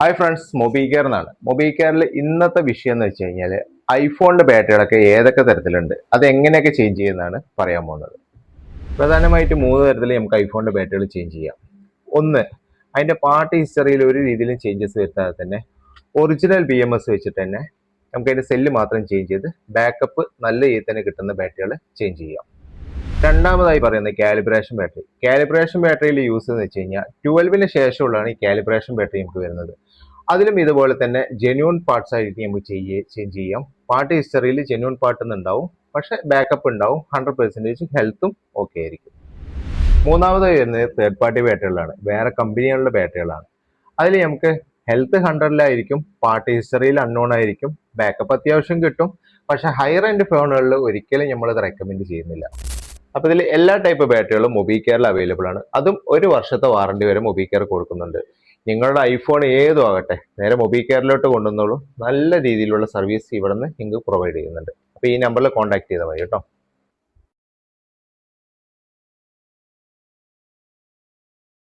Hi friends, മൊബികെയർ എന്നാണ്. മൊബികെയറിൽ ഇന്നത്തെ വിഷയം എന്ന് വെച്ച് കഴിഞ്ഞാൽ ഐഫോണിന്റെ ബാറ്ററികളൊക്കെ ഏതൊക്കെ തരത്തിലുണ്ട്, അത് എങ്ങനെയൊക്കെ ചേഞ്ച് ചെയ്യുന്നതാണ് പറയാൻ പോകുന്നത്. പ്രധാനമായിട്ട് മൂന്ന് തരത്തിൽ നമുക്ക് ഐഫോണിന്റെ ബാറ്ററികൾ ചേഞ്ച് ചെയ്യാം. ഒന്ന്, അതിന്റെ പാർട്ട് ഹിസ്റ്ററിയിൽ ഒരു രീതിയിലും ചേഞ്ചസ് വരുത്താതെ തന്നെ ഒറിജിനൽ BMS വെച്ചിട്ട് തന്നെ നമുക്ക് അതിന്റെ സെല്ല് മാത്രം ചേഞ്ച് ചെയ്ത് ബാക്കപ്പ് നല്ല രീതിയിൽ തന്നെ കിട്ടുന്ന ബാറ്ററികൾ ചേഞ്ച് ചെയ്യാം. രണ്ടാമതായി പറയുന്നത് കാലിബ്രേഷൻ ബാറ്ററി. കാലിബ്രേഷൻ ബാറ്ററിയിൽ യൂസ് എന്ന് വെച്ച് കഴിഞ്ഞാൽ 12-ന് ശേഷമുള്ളതാണ് ഈ കാലിബ്രേഷൻ ബാറ്ററി നമുക്ക് വരുന്നത്. അതിലും ഇതുപോലെ തന്നെ ജെന്യൂൺ പാർട്സ് ആയിട്ട് നമുക്ക് ചേഞ്ച് ചെയ്യാം. പാർട്ട് ഹിസ്റ്ററിയിൽ ജെന്യൂൺ പാർട്ട് ഉണ്ടാവും, പക്ഷെ ബാക്കപ്പ് ഉണ്ടാവും. 100% ഹെൽത്തും ഓക്കെ ആയിരിക്കും. മൂന്നാമതായി വരുന്നത് തേർഡ് പാർട്ടി ബാറ്ററികളാണ്, വേറെ കമ്പനികളുടെ ബാറ്ററികളാണ്. അതിൽ നമുക്ക് ഹെൽത്ത് 100-ലായിരിക്കും, പാർട്ടി ഹിസ്റ്ററിയിൽ അൺനോൺ ആയിരിക്കും, ബാക്കപ്പ് അത്യാവശ്യം കിട്ടും. പക്ഷെ ഹയർ എൻഡ് ഫോണുകളിൽ ഒരിക്കലും നമ്മളത് റെക്കമെൻഡ് ചെയ്യുന്നില്ല. അപ്പൊ ഇതിൽ എല്ലാ ടൈപ്പ് ബാറ്ററികളും മൊബികെയറിൽ അവൈലബിൾ ആണ്. അതും 1 വർഷത്തെ വാറണ്ടി വരെ മൊബികെയർ കൊടുക്കുന്നുണ്ട്. നിങ്ങളുടെ ഐഫോൺ ഏതും ആകട്ടെ, നേരെ മൊബികെയറിലോട്ട് കൊണ്ടുവന്നോളൂ. നല്ല രീതിയിലുള്ള സർവീസ് ഇവിടെ നിന്ന് നിങ്ങൾക്ക് പ്രൊവൈഡ് ചെയ്യുന്നുണ്ട്. അപ്പൊ ഈ നമ്പറിൽ കോൺടാക്ട് ചെയ്താൽ മതി കേട്ടോ.